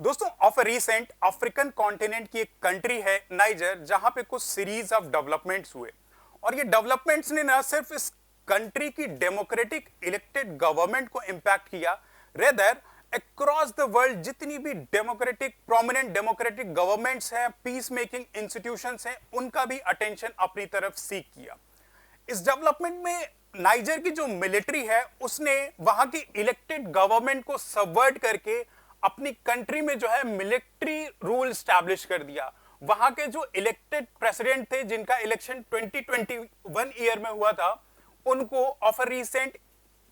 दोस्तों of recent African continent की एक कंट्री है नाइजर, जहां पे कुछ सीरीज ऑफ डेवलपमेंट्स हुए और ये डेवलपमेंट्स ने ना सिर्फ इस कंट्री की डेमोक्रेटिक इलेक्टेड गवर्नमेंट को इंपैक्ट किया, रेदर अक्रॉस द वर्ल्ड जितनी भी डेमोक्रेटिक प्रोमिनेंट डेमोक्रेटिक गवर्नमेंट्स हैं, पीस मेकिंग इंस्टीट्यूशंस हैं, उनका भी अटेंशन अपनी तरफ सीख किया। इस डेवलपमेंट में नाइजर की जो मिलिट्री है उसने वहां की इलेक्टेड गवर्नमेंट को सबवर्ट करके अपनी कंट्री में जो है मिलिट्री रूल स्टैब्लिश कर दिया। वहां के जो इलेक्टेड प्रेसिडेंट थे जिनका इलेक्शन 2021 ईयर में हुआ था, उनको ऑफ रिसेंट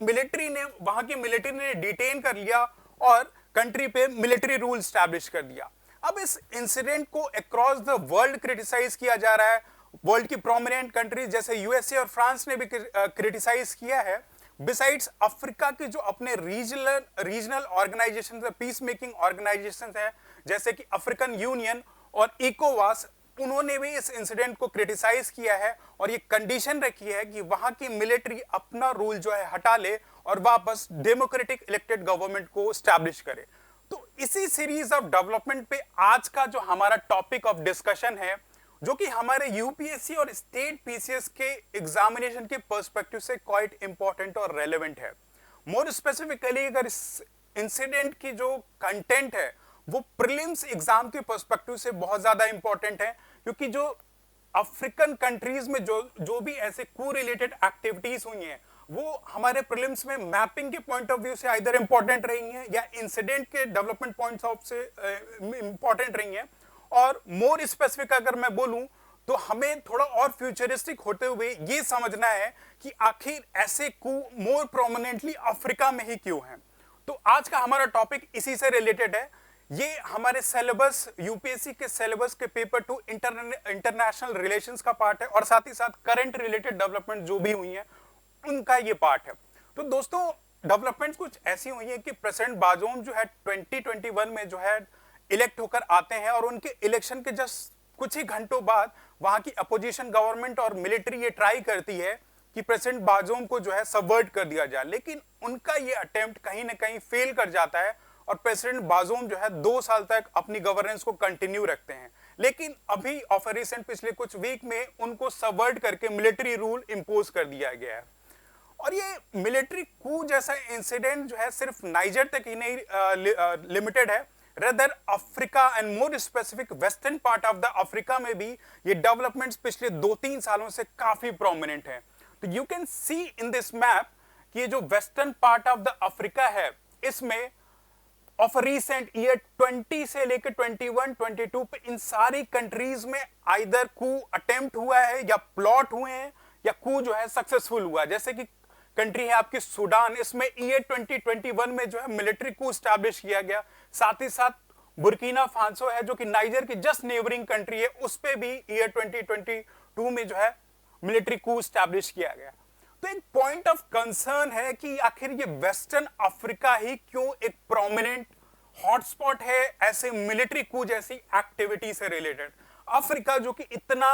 वहां की मिलिट्री ने डिटेन कर लिया और कंट्री पे मिलिट्री रूल स्टैब्लिश कर दिया। अब इस इंसिडेंट को अक्रॉस द वर्ल्ड क्रिटिसाइज किया जा रहा है। वर्ल्ड की प्रोमिनेंट कंट्रीज जैसे यूएसए और फ्रांस ने भी क्रिटिसाइज किया है। बिसाइड्स अफ्रीका के जो अपने रीजनल ऑर्गेनाइजेशन है, पीस मेकिंग ऑर्गेनाइजेशन है, जैसे कि अफ्रीकन यूनियन और इकोवास, उन्होंने भी इस इंसिडेंट को क्रिटिसाइज किया है और ये कंडीशन रखी है कि वहां की मिलिट्री अपना रूल जो है हटा ले और वापस डेमोक्रेटिक इलेक्टेड गवर्नमेंट को स्टैब्लिश करे। तो इसी सीरीज ऑफ डेवलपमेंट पे आज का जो हमारा टॉपिक ऑफ डिस्कशन है, जो कि हमारे यूपीएससी और स्टेट पीसीएस के एग्जामिनेशन के पर्सपेक्टिव से क्वाइट इंपॉर्टेंट और रेलेवेंट है। मोर स्पेसिफिकली अगर इस इंसिडेंट की जो कंटेंट है वो प्रीलिम्स एग्जाम के पर्सपेक्टिव से बहुत ज्यादा इंपॉर्टेंट है, क्योंकि जो अफ्रीकन कंट्रीज में जो भी ऐसे को रिलेटेड एक्टिविटीज हुई हैं वो हमारे प्रीलिम्स में मैपिंग के पॉइंट ऑफ व्यू से आइदर इंपॉर्टेंट रही हैं या इंसिडेंट के डेवलपमेंट पॉइंट ऑफ से इंपॉर्टेंट रही हैं। और मोर स्पेसिफिक अगर मैं बोलूं तो हमें थोड़ा और फ्यूचरिस्टिक होते हुए ये समझना है कि आखिर ऐसे कू मोर प्रोमिनेंटली अफ्रीका में ही क्यों हैं। तो आज का हमारा टॉपिक इसी से रिलेटेड है। ये हमारे सिलेबस यूपीएससी के सिलेबस के पेपर 2 इंटरनेशनल रिलेशंस का पार्ट है और साथ ही साथ करंट रिलेटेड डेवलपमेंट जो भी हुई हैं उनका ये पार्ट है। तो दोस्तों डेवलपमेंट्स कुछ ऐसी हुई है कि प्रेसिडेंट बाजोम जो है 2021 में जो है इलेक्ट होकर आते हैं और उनके इलेक्शन के जस्ट कुछ ही घंटों बाद वहां की अपोजिशन गवर्नमेंट और मिलिट्री ये ट्राई करती है कि प्रेसिडेंट बाजोम को जो है सबवर्ट कर दिया जाए, लेकिन उनका ये अटेम्प्ट कहीं ना कहीं फेल कर जाता है और प्रेसिडेंट बाजोम जो है 2 साल तक अपनी गवर्नेंस को कंटिन्यू रखते हैं। लेकिन अभी ऑफ रिसेंट पिछले कुछ वीक में उनको सबवर्ट करके मिलिट्री रूल इंपोज कर दिया गया है। और ये मिलिट्री कू जैसा इंसिडेंट जो है सिर्फ नाइजर तक ही नहीं लिमिटेड है, rather Africa and more specific western part of the Africa में भी ये डेवलपमेंट्स पिछले 2-3 सालों से काफी प्रोमिनेंट है। तो you can C in this map कि ये जो western part of the Africa है, इसमें ऑफ रिसेंट ईयर 20 से लेकर 21-22 पे इन सारी कंट्रीज में आइदर कू अटेम्प्ट हुआ है या प्लॉट हुए हैं या कू जो है सक्सेसफुल हुआ। जैसे कि कंट्री है आपकी सूडान, इसमें ईयर 2021 में जो है मिलिट्री कू स्टैब्लिश किया गया। साथ ही साथ बुर्किना फासो है जो कि नाइजर की जस्ट नेबरिंग कंट्री है, उस पे भी ईयर 2022 में जो है मिलिट्री कू स्टैब्लिश किया गया। तो एक पॉइंट ऑफ कंसर्न है कि आखिर ये वेस्टर्न अफ्रीका ही क्यों एक प्रोमिनेंट हॉटस्पॉट है ऐसे मिलिट्री कू जैसी एक्टिविटी से रिलेटेड। अफ्रीका जो कि इतना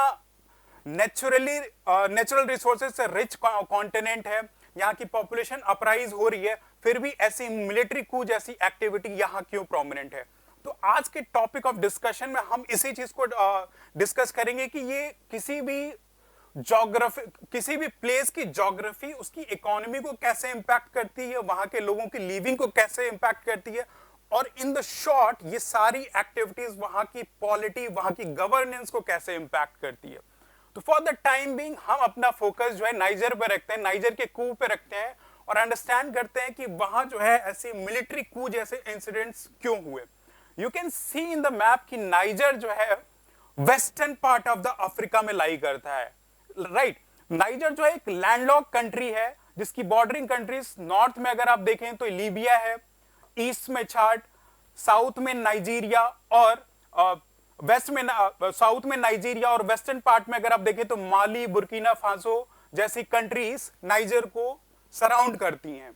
नेचुरल रिसोर्सेज से रिच कॉन्टिनेंट है, यहाँ की पॉपुलेशन अपराइज हो रही है, फिर भी ऐसी मिलिट्री कू जैसी एक्टिविटी यहाँ क्यों प्रोमिनेंट है। तो आज के टॉपिक ऑफ डिस्कशन में हम इसी चीज को डिस्कस करेंगे कि ये किसी भी प्लेस की ज्योग्राफी उसकी इकोनॉमी को कैसे इंपैक्ट करती है, वहां के लोगों की लिविंग को कैसे इंपैक्ट करती है, और इन द शॉर्ट ये सारी एक्टिविटीज वहां की पॉलिटी, वहां की गवर्नेंस को कैसे इंपैक्ट करती है। तो फॉर द टाइम बीइंग हम अपना फोकस जो है नाइजर पे रखते हैं, नाइजर के कू पे रखते हैं और अंडरस्टैंड करते हैं कि वहां जो है ऐसे मिलिट्री कू जैसे इंसिडेंट्स क्यों हुए। You can C in the map कि नाइजर जो है western part of the Africa में लाई करता है, राइट। नाइजर जो है एक लैंडलॉक कंट्री है जिसकी बॉर्डरिंग कंट्रीज नॉर्थ में अगर आप देखें तो लीबिया है, ईस्ट में चाड, साउथ में नाइजीरिया और साउथ में नाइजीरिया और वेस्टर्न पार्ट में अगर आप देखें तो माली, बुर्किना फासो जैसी कंट्रीज नाइजर को सराउंड करती हैं,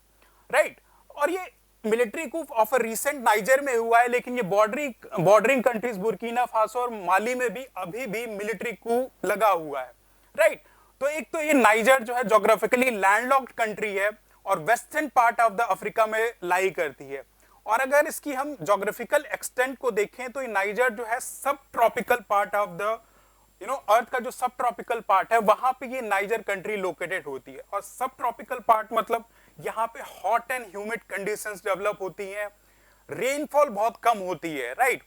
राइट। और ये military Koo of recent niger में हुआ है, लेकिन ये बॉर्डरिंग कंट्रीज बुर्किना फासो और माली में भी अभी भी मिलिट्री कू लगा हुआ है, राइट। तो एक तो ये नाइजर जो है ज्योग्राफिकली लैंडलॉक्ड कंट्री है और western part of the Africa में लाई करती है। और अगर इसकी हम जोग्राफिकल एक्सटेंट को देखें तो ये नाइजर जो है सब tropical part of the earth का जो सब ट्रॉपिकल पार्ट है वहां पे ये नाइजर कंट्री लोकेटेड होती है। और सब ट्रॉपिकल पार्ट मतलब यहाँ पे hot and humid conditions develop होती हैं, रेनफॉल बहुत कम होती है, राइट।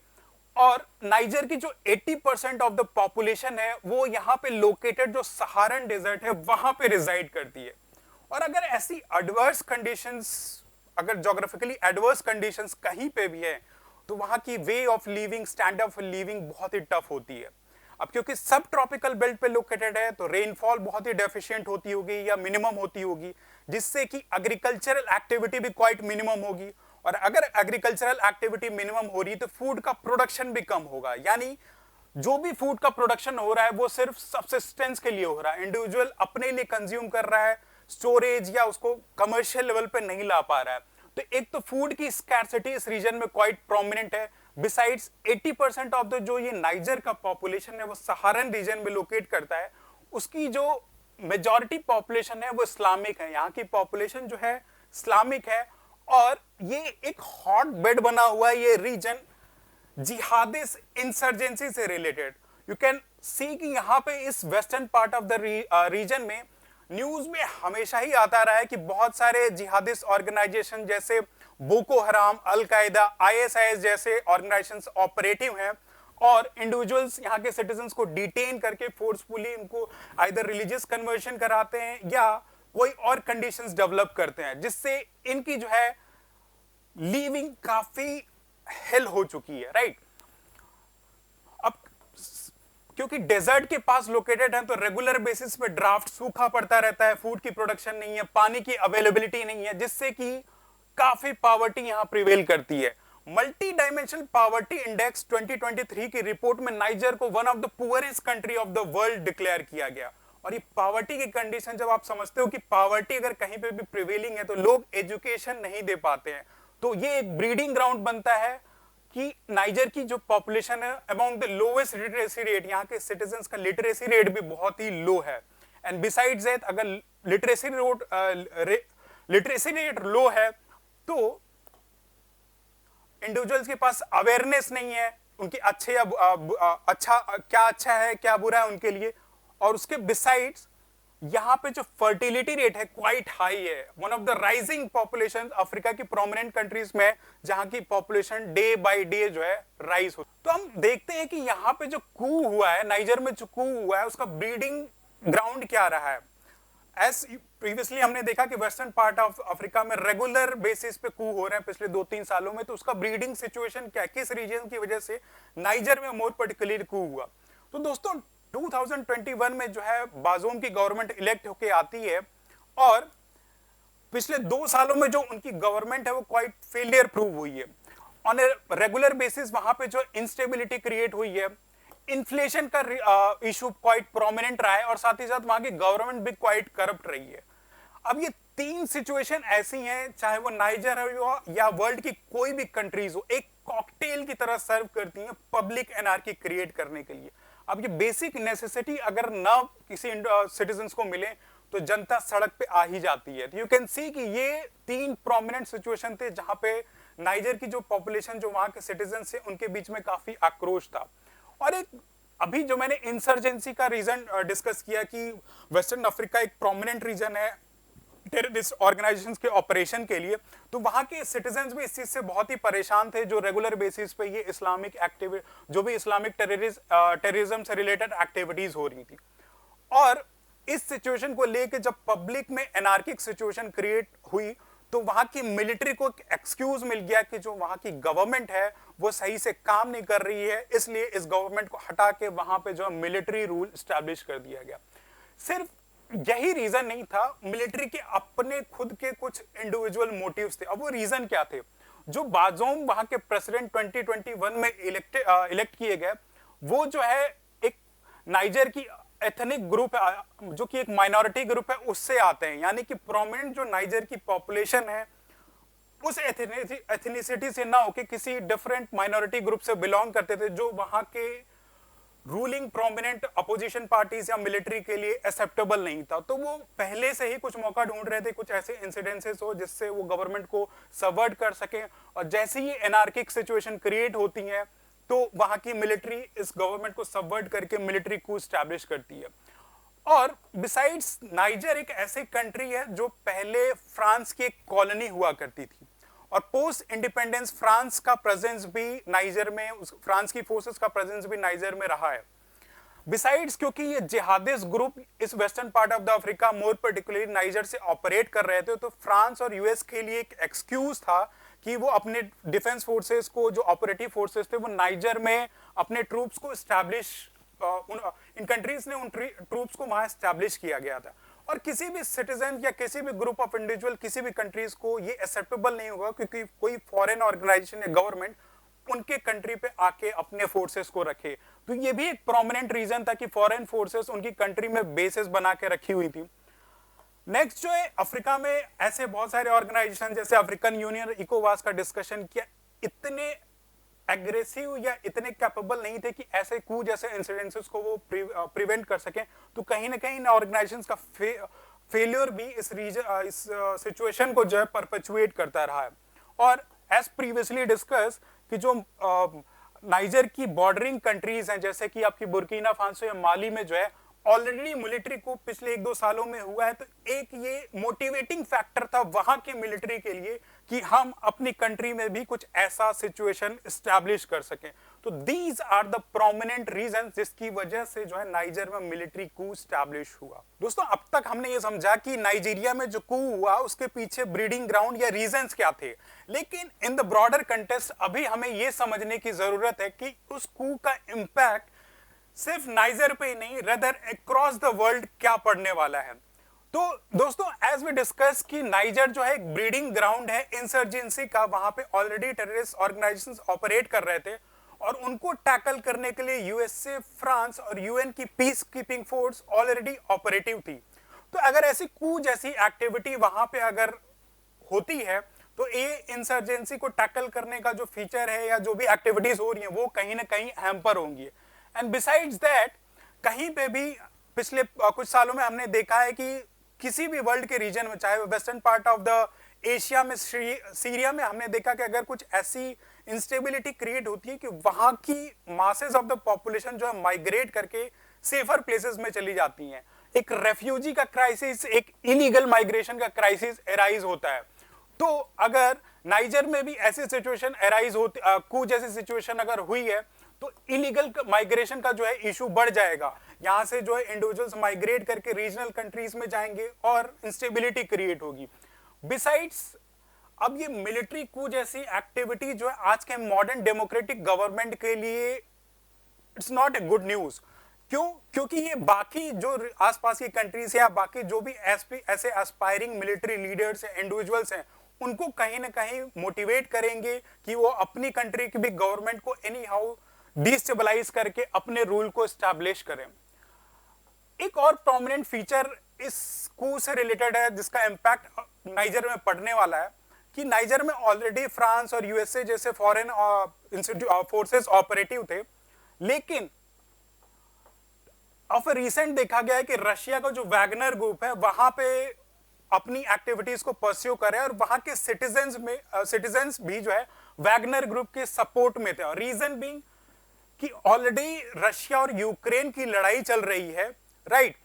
और नाइजर की जो 80% ऑफ द पॉपुलेशन है वो यहाँ पे लोकेटेड जो सहारन डेजर्ट है वहां पे रिजाइड करती है। और अगर ऐसी एडवर्स कंडीशंस, अगर जोग्राफिकली एडवर्स कंडीशंस कहीं पे भी है तो वहां की way of living, standard of living बहुत ही टफ होती है। अब क्योंकि सब ट्रॉपिकल बेल्ट पे लोकेटेड है तो रेनफॉल बहुत ही डेफिशिएंट होती होगी या मिनिमम होती होगी, जिससे कि एग्रीकल्चरल एक्टिविटी भी क्वाइट मिनिमम होगी। और अगर एग्रीकल्चरल एक्टिविटी मिनिमम हो रही तो फूड का प्रोडक्शन भी कम होगा, यानी जो भी फूड का प्रोडक्शन हो रहा है वो सिर्फ सब्सिस्टेंस के लिए हो रहा है, इंडिविजुअल अपने लिए कंज्यूम कर रहा है, स्टोरेज या उसको कमर्शियल लेवल पे नहीं ला पा रहा है। तो एक तो फूड की स्कैर्सिटी इस रीजन में क्वाइट प्रोमिनेंट है। बिसाइड्स 80% ऑफ द जो ये नाइजर का पॉपुलेशन है वो सहारन रीजन में लोकेट करता है, उसकी जो मेजॉरिटी पॉपुलेशन है वो इस्लामिक है। यहाँ की पॉपुलेशन जो है इस्लामिक है और ये एक हॉट बेड बना हुआ है ये रीजन जिहादिस्ट इंसर्जेंसी से रिलेटेड। यू कैन सी कि यहाँ पे इस western part of the region में न्यूज में हमेशा ही आता रहा है कि बहुत सारे जिहादिस्ट ऑर्गेनाइजेशन जैसे बोको हराम, अल कायदा, आईएसआईएस जैसे ऑर्गेनाइजेशंस ऑपरेटिव हैं और इंडिविजुअल्स यहाँ के सिटीजन्स को डिटेन करके फोर्सफुली उनको आइदर रिलीजियस कन्वर्शन कराते हैं या कोई और कंडीशंस डेवलप करते हैं, जिससे इनकी जो है लिविंग काफी हेल हो चुकी है, राइट। अब क्योंकि डेजर्ट के पास लोकेटेड है तो रेगुलर बेसिस पे ड्राफ्ट, सूखा पड़ता रहता है, फूड की प्रोडक्शन नहीं है, पानी की अवेलेबिलिटी नहीं है, जिससे कि काफी पॉवर्टी यहां प्रिवेल करती है। मल्टी डायमेंशनल पॉवर्टी इंडेक्स 2023 की रिपोर्ट में नाइजर को one of the poorest country of the world declare किया गया। और ये पॉवर्टी की कंडीशन, जब आप समझते हो कि पॉवर्टी अगर कहीं पे भी प्रिवेलिंग है तो लोग एजुकेशन नहीं दे पाते हैं, तो ये एक ब्रीडिंग ग्राउंड बनता है कि नाइजर की जो पॉपुलेशन है among the lowest literacy rate, यहाँ के सिटीजन्स का लिटरेसी रेट भी बहुत ही लो है। एंड बिसाइड्स दैट अगर लिटरेसी रेट लो है तो इंडिविजुअल्स के पास अवेयरनेस नहीं है उनकी अच्छे या अच्छा है क्या बुरा है उनके लिए। और उसके बिसाइड्स यहाँ पे जो फर्टिलिटी रेट है क्वाइट हाई है, one of the rising population Africa की प्रोमिनेंट कंट्रीज में, जहां की पॉपुलेशन डे बाय डे जो है राइज हो। तो हम देखते हैं कि यहाँ पे जो कू हुआ है, नाइजर में जो कू हुआ है उसका ब्रीडिंग ग्राउंड क्या रहा है। एज प्रीवियसली हमने देखा कि वेस्टर्न पार्ट ऑफ अफ्रीका में रेगुलर बेसिस पे कू हो रहे हैं पिछले 2-3 सालों में, तो उसका ब्रीडिंग सिचुएशन क्या, किस रीजन की वजह से नाइजर में मोर पर्टिकुलरली कू हुआ। तो दोस्तों 2021 में जो है बाजूम की गवर्नमेंट इलेक्ट होके आती है और पिछले 2 सालों में जो उनकी गवर्नमेंट है वो क्वाइट फेलियर प्रूव हुई है। ऑन ए रेगुलर बेसिस वहां पे जो इंस्टेबिलिटी क्रिएट हुई है, इन्फ्लेशन का इशू क्वाइट प्रोमिनेंट रहा है और साथ ही साथ वहां की गवर्नमेंट भी क्वाइट करप्ट रही है। अब ये 3 सिचुएशन ऐसी हैं, चाहे वो नाइजर हो या वर्ल्ड की कोई भी कंट्रीज हो, एक कॉकटेल की तरह सर्व करती हैं पब्लिक एनार्की क्रिएट करने के लिए। अब ये बेसिक नेसेसिटी अगर ना किसी सिटीजन्स को मिले तो जनता सड़क पे आ ही जाती है। यू कैन सी कि ये 3 प्रोमिनेंट सिचुएशन थे जहां पे नाइजर की जो पॉपुलेशन, जो वहां के सिटीजन्स थे, उनके बीच में काफी आक्रोश था। और एक अभी जो मैंने इंसर्जेंसी का रीजन डिस्कस किया कि वेस्टर्न अफ्रीका एक प्रोमिनेंट रीजन है टेररिस्ट ऑर्गेनाइजेशंस के ऑपरेशन के लिए, तो वहां के सिटीजन्स भी इस चीज से बहुत ही परेशान थे जो रेगुलर बेसिस पे ये इस्लामिक एक्टिविटी, जो भी इस्लामिक टेररिज्म से रिलेटेड एक्टिविटीज हो रही थी। और इस सिचुएशन को लेके जब पब्लिक में एनार्किक सिचुएशन क्रिएट हुई तो वहां की मिलिट्री को एक्सक्यूज मिल गया कि जो वहां की गवर्नमेंट है वो सही से काम नहीं कर रही है, इसलिए इस गवर्नमेंट को हटा के वहां पे जो मिलिट्री रूल स्टैब्लिश कर दिया गया। सिर्फ यही रीजन नहीं था, मिलिट्री के अपने खुद के कुछ इंडिविजुअल मोटिव्स थे। अब वो रीजन क्या थे? जो बाजोम वहां के प्रेसिडेंट 2021 में इलेक्ट किए गए, वो जो है एक नाइजर की एथनिक ग्रुप है, जो कि एक माइनॉरिटी ग्रुप है, उससे आते हैं। यानी कि प्रोमिनेंट जो नाइजर की पॉपुलेशन है उस एथनिसिटी से ना होके किसी डिफरेंट माइनॉरिटी ग्रुप से बिलोंग करते थे, जो वहां के रूलिंग प्रोमिनेंट अपोजिशन पार्टीज या मिलिट्री के लिए एक्सेप्टेबल नहीं था। तो वो पहले से ही कुछ मौका ढूंढ रहे थे, कुछ ऐसे इंसिडेंसेस हो जिससे वो गवर्नमेंट को सबवर्ट कर सके, और जैसे ही एनार्किक सिचुएशन क्रिएट होती है तो वहां की मिलिट्री इस गवर्नमेंट को सबवर्ट करके मिलिट्री को स्टैब्लिश करती है। और बिसाइड्स नाइजर एक ऐसी कंट्री है जो पहले फ्रांस की एक कॉलोनी हुआ करती थी, और पोस्ट इंडिपेंडेंस फ्रांस का प्रेजेंस भी नाइजर में, फ्रांस की फोर्सेस का प्रेजेंस भी नाइजर में रहा है। बिसाइड्स क्योंकि ये जिहादिस्ट ग्रुप इस western part of the Africa, more particularly niger से ऑपरेट कर रहे थे, तो फ्रांस और यूएस के लिए एक एक्सक्यूज था कि वो अपने डिफेंस फोर्सेस को, जो ऑपरेटिव फोर्सेस थे, वो नाइजर में अपने ट्रूप्स को स्टैब्लिश, इन कंट्रीज ने उन ट्रूप्स को वहां स्टैब्लिश किया गया था। और किसी भी सिटीजन या किसी भी ग्रुप ऑफ इंडिविजुअल, किसी भी कंट्रीज को ये एक्सेप्टेबल नहीं होगा क्योंकि कोई फॉरेन ऑर्गेनाइजेशन या गवर्नमेंट उनके कंट्री पे आके अपने फोर्सेस को रखे। तो ये भी एक प्रोमिनेंट रीजन था कि फॉरेन फोर्सेस उनकी कंट्री में बेसेस बना के रखी हुई थी। नेक्स्ट जो है, अफ्रीका में ऐसे बहुत सारे ऑर्गेनाइजेशन जैसे अफ्रीकन यूनियन, इकोवास का डिस्कशन किया, इतने एग्रेसिव या इतने कैपेबल नहीं थे कि ऐसे कू जैसे इंसिडेंसेस को वो प्रिवेंट कर सकें। तो कहीं ना कहीं ऑर्गेनाइजेशंस का फेलियर भी इस सिचुएशन को जो है परपेचुएट करता रहा है। और एज प्रीवियसली डिस्कस कि जो नाइजर की बॉर्डरिंग कंट्रीज हैं, जैसे कि आपकी बुर्किना फासो या माली में जो है ऑलरेडी मिलिट्री को पिछले 1-2 सालों में हुआ है, तो एक ये मोटिवेटिंग फैक्टर था वहां के मिलिट्री के लिए कि हम अपनी कंट्री में भी कुछ ऐसा सिचुएशन एस्टैब्लिश कर सकें। तो these are the prominent reasons जिसकी वजह से जो है नाइजर में मिलिट्री कू एस्टैब्लिश हुआ। दोस्तों, अब तक हमने ये समझा कि नाइजीरिया में जो कू हुआ उसके पीछे ब्रीडिंग ग्राउंड या रीजंस क्या थे, लेकिन इन द ब्रॉडर कंटेक्स्ट अभी हमें ये समझने की जरूरत है कि उस कू का इंपैक्ट सिर्फ नाइजर पे ही नहीं, रदर अक्रॉस द वर्ल्ड क्या पड़ने वाला है। तो दोस्तों, एज वी डिस्कस कि नाइजर जो है एक ब्रीडिंग ग्राउंड है इंसर्जेंसी का, वहां पे ऑलरेडी टेररिस्ट ऑर्गेनाइजेशंस ऑपरेट कर रहे थे, और उनको टैकल करने के लिए यूएसए, फ्रांस और यूएन की peace keeping force already operative थी। तो अगर ऐसी कू जैसी एक्टिविटी वहां पे अगर होती है तो ये इंसर्जेंसी को टैकल करने का जो फीचर है या जो भी एक्टिविटीज हो रही है वो कहीं ना कहीं हैम्पर होंगी। एंड बिसाइड्स दैट, कहीं पे भी पिछले कुछ सालों में हमने देखा है कि किसी भी वर्ल्ड के रीजन में, चाहे western part of the Asia में, सीरिया में, हमने देखा कि अगर कुछ ऐसी इंस्टेबिलिटी क्रिएट होती है कि वहां की मासेस ऑफ द पॉपुलेशन जो है माइग्रेट करके सेफर प्लेसेस में चली जाती हैं, एक रेफ्यूजी का क्राइसिस, एक इलीगल माइग्रेशन का क्राइसिस एराइज होता है। तो अगर नाइजर में भी ऐसी सिचुएशन एराइज होती, कू जैसी सिचुएशन अगर हुई है, तो इलीगल माइग्रेशन का जो है इशू बढ़ जाएगा। यहां से जो है इंडिविजुअल्स माइग्रेट करके रीजनल कंट्रीज में जाएंगे और इंस्टेबिलिटी क्रिएट होगी। बिसाइड्स, अब ये मिलिट्री कू जैसी एक्टिविटी जो है आज के मॉडर्न डेमोक्रेटिक गवर्नमेंट के लिए it's not a good news. क्यों? क्योंकि ये बाकी जो आसपास की कंट्रीज या बाकी जो भी ऐसे एस्पायरिंग मिलिट्री लीडर्स या इंडिविजुअल्स हैं, उनको कहीं ना कहीं मोटिवेट करेंगे कि वो अपनी कंट्री की भी गवर्नमेंट को एनी हाउ डिस्टेबलाइज करके अपने रूल को एस्टैब्लिश करें। एक और प्रोमिनेंट फीचर इस कू से रिलेटेड है जिसका इंपैक्ट नाइजर में पड़ने वाला है कि नाइजर में ऑलरेडी फ्रांस और यूएसए जैसे फॉरेन फोर्सेस ऑपरेटिव थे, लेकिन ऑफ रिसेंट देखा गया है कि रशिया का जो वैगनर ग्रुप है वहां पे अपनी एक्टिविटीज को परस्यू करे और वहां के सिटीजन्स भी जो है वैगनर ग्रुप के सपोर्ट में थे। और रीजन बीइंग कि ऑलरेडी रशिया और यूक्रेन की लड़ाई चल रही है, राइट,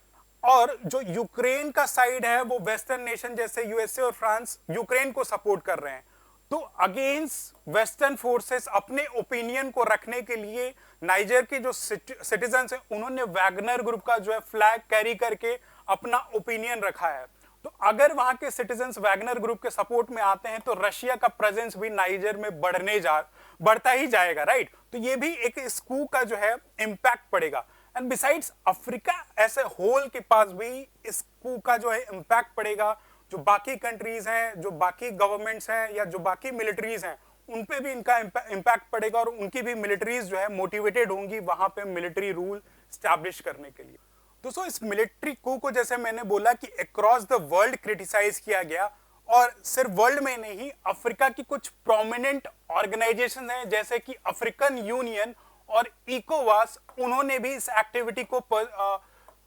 और जो यूक्रेन का साइड है वो वेस्टर्न नेशन जैसे यूएसए और फ्रांस यूक्रेन को सपोर्ट कर रहे हैं। तो अगेंस्ट वेस्टर्न फोर्सेस अपने ओपिनियन को रखने के लिए नाइजर के जो सिटीजन्स हैं उन्होंने वैगनर ग्रुप का जो है फ्लैग कैरी करके अपना ओपिनियन रखा है। तो अगर वहां के सिटीजन्स वैगनर ग्रुप के सपोर्ट में आते हैं तो रशिया का प्रेजेंस भी नाइजर में बढ़ता ही जाएगा, राइट। तो ये भी एक स्कू का जो है इंपैक्ट पड़ेगा। एंड बिसाइड्स अफ्रीका ऐसे होल के पास भी इस कू का जो है इंपैक्ट पड़ेगा। जो बाकी कंट्रीज हैं, जो बाकी गवर्नमेंट्स हैं या जो बाकी मिलिट्रीज हैं, उन पे भी इनका इंपैक्ट पड़ेगा और उनकी भी मिलिट्रीज जो है मोटिवेटेड होंगी वहां पे मिलिट्री रूल स्टैब्लिश करने के लिए। दोस्तों, इस मिलिट्री कू को जैसे मैंने बोला कि अक्रॉस द वर्ल्ड क्रिटिसाइज किया गया, और सिर्फ वर्ल्ड में नहीं, अफ्रीका की कुछ प्रोमिनेंट ऑर्गेनाइजेशन हैं जैसे कि अफ्रीकन यूनियन और इकोवास, उन्होंने भी इस एक्टिविटी को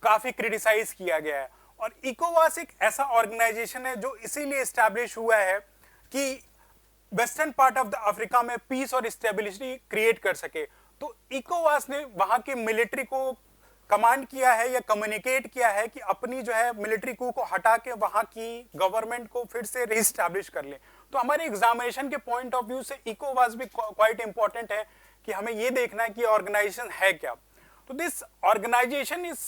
काफी क्रिटिसाइज किया गया है। और इकोवास एक ऐसा ऑर्गेनाइजेशन है जो इसीलिए एस्टैब्लिश हुआ है कि western part of the Africa में पीस और स्टेबिलिटी क्रिएट कर सके। तो इकोवास ने वहां के मिलिट्री को कमांड किया है या कम्युनिकेट किया है कि अपनी जो है मिलिट्री कू को हटा के वहां की गवर्नमेंट को फिर से रीस्टैब्लिश कर ले। तो हमारे एग्जामिनेशन के पॉइंट ऑफ व्यू से इकोवास भी क्वाइट इंपॉर्टेंट है कि हमें ये देखना है कि ऑर्गेनाइजेशन है क्या। तो this organisation is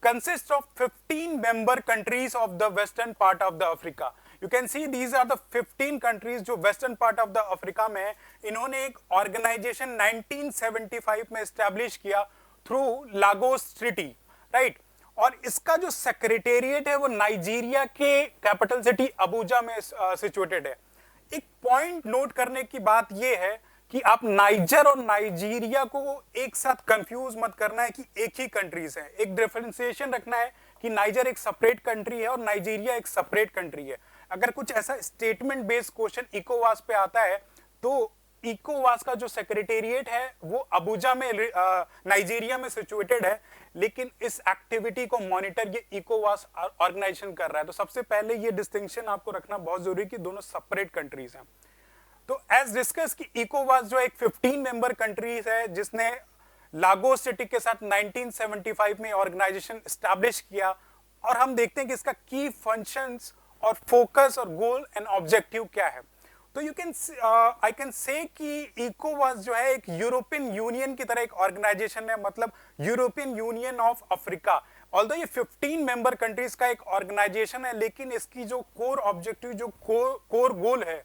consists of 15 member countries of the western part of the Africa. You can see these are the 15 countries जो western part of the Africa में है। इन्होंने एक organization 1975 में establish किया through Lagos Treaty, right? और इसका जो secretariat है वो नाइजीरिया के capital city अबूजा में situated है। एक point note करने की बात ये है कि आप नाइजर और नाइजीरिया को एक साथ कंफ्यूज मत करना है कि एक ही कंट्रीज है। एक डिफरेंशिएशन रखना है कि नाइजर एक सेपरेट कंट्री है और नाइजीरिया एक सेपरेट कंट्री है। अगर कुछ ऐसा स्टेटमेंट बेस्ड क्वेश्चन इकोवास पे आता है तो इकोवास का जो सेक्रेटेरिएट है वो अबूजा में नाइजीरिया में सिचुएटेड है, लेकिन इस एक्टिविटी को मॉनिटर ये इकोवास ऑर्गेनाइजेशन कर रहा है। तो सबसे पहले ये डिस्टिंक्शन आपको रखना बहुत जरूरी कि दोनों सेपरेट कंट्रीज हैं। तो एज डिस्कस कि इकोवास जो एक 15 मेंबर कंट्रीज है जिसने लागोस सिटी के साथ 1975 में ऑर्गेनाइजेशन एस्टैब्लिश किया, और हम देखते हैं कि इसका की फंक्शंस और फोकस और गोल एंड ऑब्जेक्टिव क्या है। तो you can I can say कि इकोवास जो है एक यूरोपियन यूनियन की तरह एक ऑर्गेनाइजेशन है, मतलब European union of Africa. Although ये 15 मेंबर कंट्रीज का एक ऑर्गेनाइजेशन है, लेकिन इसकी जो कोर ऑब्जेक्टिव, जो कोर गोल है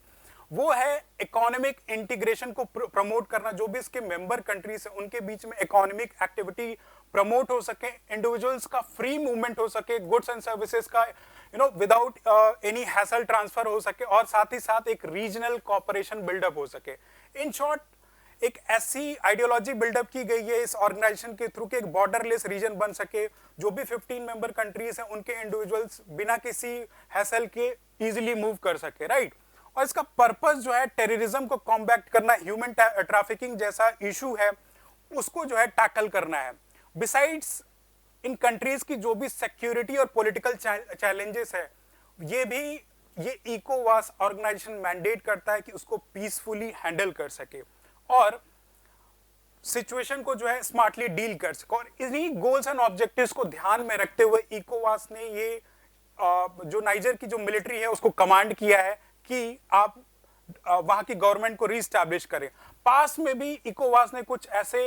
वो है इकोनॉमिक इंटीग्रेशन को प्रमोट करना। जो भी इसके मेंबर कंट्रीज हैं उनके बीच में इकोनॉमिक एक्टिविटी प्रमोट हो सके, इंडिविजुअल्स का फ्री मूवमेंट हो सके, गुड्स एंड सर्विसेज का विदाउट एनी हैसल ट्रांसफर हो सके, और साथ ही साथ एक रीजनल कोऑपरेशन बिल्डअप हो सके। इन शॉर्ट एक ऐसी आइडियोलॉजी बिल्डअप की गई है इस ऑर्गेनाइजेशन के थ्रू कि एक बॉर्डरलेस रीजन बन सके। जो भी 15 मेंबर कंट्रीज हैं उनके इंडिविजुअल्स बिना किसी हैसल के इजीली मूव कर सके, राइट। और इसका पर्पस जो है टेररिज्म को कॉम्बैक्ट करना, ह्यूमन ट्रैफिकिंग जैसा इशू है उसको जो है टैकल करना है। बिसाइड्स इन कंट्रीज की जो भी सिक्योरिटी और पॉलिटिकल चैलेंजेस है, ये इकोवास ऑर्गेनाइजेशन मैंडेट करता है कि उसको पीसफुली हैंडल कर सके और सिचुएशन को जो है स्मार्टली डील कर सके। और इन्हीं गोल्स एंड ऑब्जेक्टिव्स को ध्यान में रखते हुए इकोवास ने ये जो नाइजर की जो मिलिट्री है उसको कमांड किया है कि आप वहां की गवर्नमेंट को रीस्टैब्लिश करें। पास में भी इकोवास ने कुछ ऐसे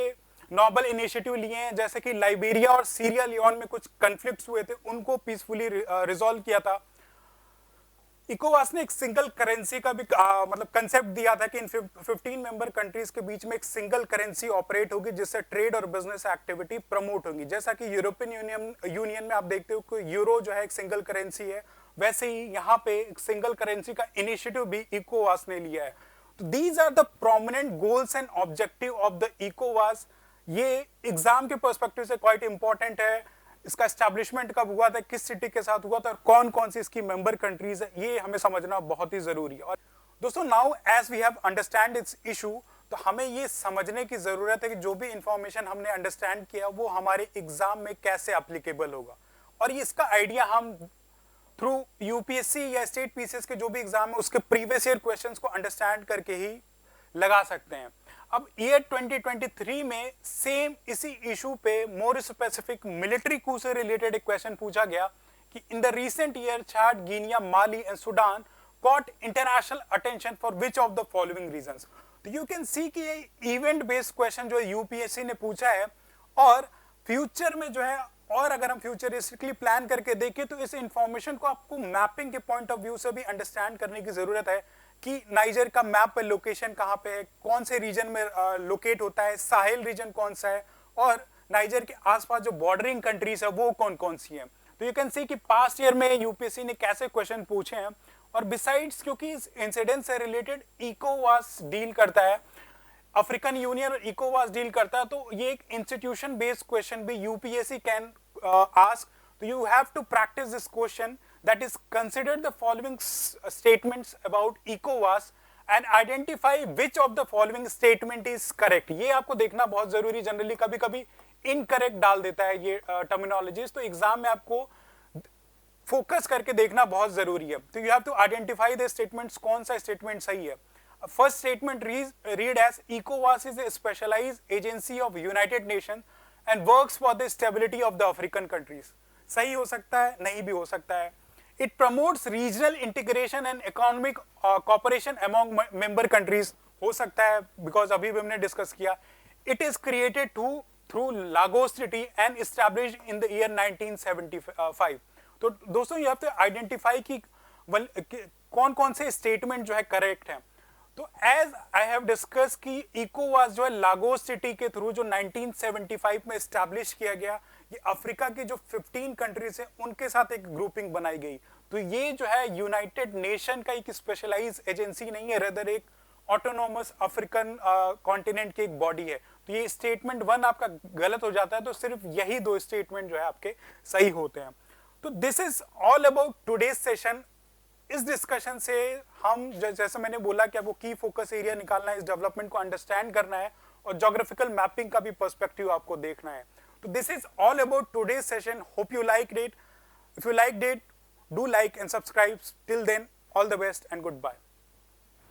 नोबल इनिशिएटिव लिए हैं, जैसे कि लाइबेरिया और सीरिया लियोन में कुछ कन्फ्लिक्ट्स हुए थे, उनको पीसफुली रिजॉल्व किया था। इकोवास ने एक सिंगल करेंसी का भी मतलब कंसेप्ट दिया था कि इन 15 मेंबर कंट्रीज के बीच में एक सिंगल करेंसी ऑपरेट होगी जिससे ट्रेड और बिजनेस एक्टिविटी प्रमोट होगी। जैसा कि यूरोपियन यूनियन में आप देखते हो कि यूरो जो है एक सिंगल करेंसी है, वैसे ही यहाँ पे एक सिंगल करेंसी का इनिशिएटिव भी इकोवास ने लिया है। तो these are the prominent goals and objective of the इकोवास। ये एग्जाम के पर्सपेक्टिव से क्वाइट इंपॉर्टेंट है। इसका एस्टैब्लिशमेंट कब हुआ था, किस सिटी के साथ हुआ था और कौन कौन सी इसकी मेंबर कंट्रीज है, ये हमें समझना बहुत ही जरूरी है। और दोस्तों now as we have understand its issue, तो हमें ये समझने की जरूरत है कि जो भी इंफॉर्मेशन हमने अंडरस्टैंड किया वो हमारे एग्जाम में कैसे एप्लीकेबल होगा। और ये इसका आइडिया हम थ्रू यूपीएससी या स्टेट पीसीएस के जो भी एग्जाम है उसके प्रीवियस ईयर क्वेश्चंस को अंडरस्टैंड करके ही लगा सकते हैं। अब ईयर 2023 में सेम इसी इशू पे मोर स्पेसिफिक मिलिट्री कू से रिलेटेड एक क्वेश्चन पूछा गया कि in the recent year Chad, Guinea, Mali and Sudan caught international attention for which of the following reasons. तो यू कैन सी कि ये इवेंट बेस्ड क्वेश्चन जो यूपीएससी ने पूछा है, और फ्यूचर में जो है, और अगर हम फ्यूचरिस्टिकली प्लान करके देखें तो इस इंफॉर्मेशन को आपको मैपिंग के पॉइंट ऑफ व्यू से भी अंडरस्टैंड करने की जरूरत है कि नाइजर का मैप पे लोकेशन कहाँ पे है, कौन से रीजन में लोकेट होता है, साहिल रीजन कौन सा है, और नाइजर के आसपास जो बॉर्डरिंग कंट्रीज है वो कौन कौन सी है। तो यू कैन सी कि पास्ट ईयर में यूपीएससी ने कैसे क्वेश्चन पूछे हैं। और बिसाइड्स क्योंकि इस इंसिडेंट से रिलेटेड इकोवास डील करता है, अफ्रीकन यूनियन और इकोवास डील करता है, तो ये एक इंस्टीट्यूशन बेस्ड क्वेश्चन भी यूपीएससी कैन आस्क। तो you have to practise this question, that is consider the following statements about ECOWAS and identify which of the following statement is correct. ये आपको देखना बहुत जरूरी, जनरली कभी कभी इनकरेक्ट डाल देता है ये टर्मिनोलॉजीज, तो एग्जाम में आपको फोकस करके देखना बहुत जरूरी है। तो you have to identify the statements, कौन सा स्टेटमेंट सही है। First statement read as ECOWAS is a specialised agency of United Nation and works for the stability of the African countries. सही हो सकता है, नहीं भी हो सकता है। It promotes regional integration and economic cooperation among member countries, हो सकता है, बिकॉज अभी भी हमने डिस्कस किया। It is created through Lagos treaty and established in the year 1975। तो दोस्तों यू हैव टू आइडेंटिफाई कि कौन कौन से स्टेटमेंट जो है करेक्ट है। तो एज आई हैव डिस्कस कि इकोवास जो है लागोस सिटी के थ्रू जो 1975 में एस्टैब्लिश किया गया, ये अफ्रीका की जो 15 कंट्रीज है उनके साथ एक ग्रुपिंग बनाई गई। तो ये जो है यूनाइटेड नेशन का एक स्पेशलाइज एजेंसी नहीं है, रेदर एक ऑटोनोमस अफ्रीकन कॉन्टिनेंट की एक बॉडी है। तो ये स्टेटमेंट 1 आपका गलत हो जाता है, तो सिर्फ यही 2 स्टेटमेंट जो है आपके सही होते हैं। तो this is all about today's session. इस डिस्कशन से हम जैसे मैंने बोला कि आपको की फोकस एरिया निकालना है, इस डेवलपमेंट को अंडरस्टैंड करना है और ज्योग्राफिकल मैपिंग का भी पर्सपेक्टिव आपको देखना है। तो this is all about today's session. Hope you like it. If you like it, do like and subscribe. Till then, all the best and good bye.